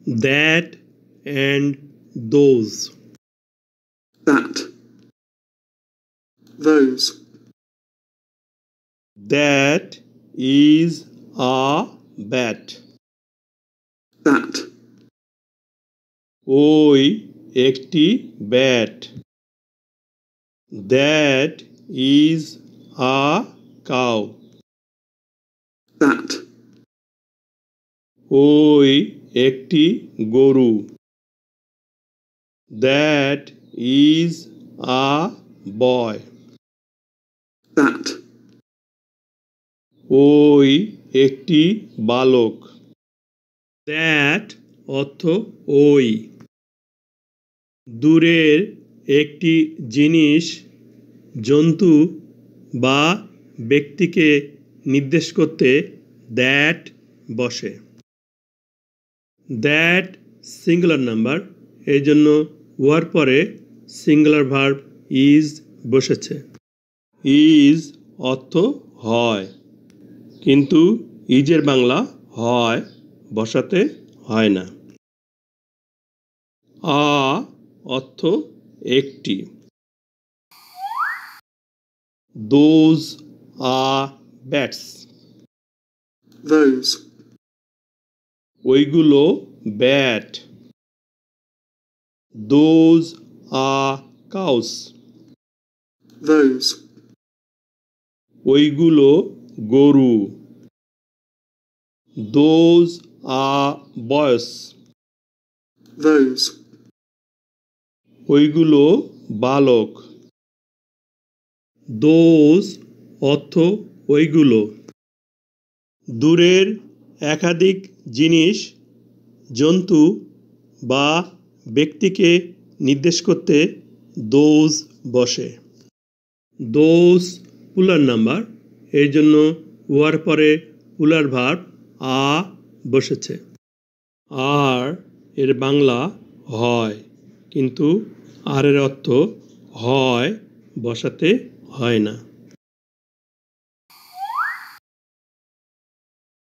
that and those. That. Those. That is a bat. That. ওই একটি bat. That is a cow. That. ওই একটি গরু। That is a boy. That. ওই একটি বালক। That অর্থ ওই। দূরের একটি জিনিস, জন্তু বা ব্যক্তিকে নির্দেশ করতে that বসে। That সিঙ্গুলার নাম্বার, এই জন্য ওয়ার পরে সিঙ্গুলার ভার্ব ইজ বসেছে। ইজ অর্থ হয়, কিন্তু ইজের বাংলা হয় বসাতে হয় না। আ অর্থ একটি। Those are bats. Those. ওইগুলো bat. Those are cows. Those. ওইগুলো গরু। Those are boys. Those. ওইগুলো বালক। Those অর্থ ওইগুলো। দূরের একাধিক জিনিস, জন্তু বা ব্যক্তিকে নির্দেশ করতে those বসে। Those প্লুরাল নাম্বার, এর জন্য ওয়ার পরে প্লুরাল ভার্ব আ বসেছে। আর এর বাংলা হয়, কিন্তু আর এর অর্থ হয় বসাতে হয় না।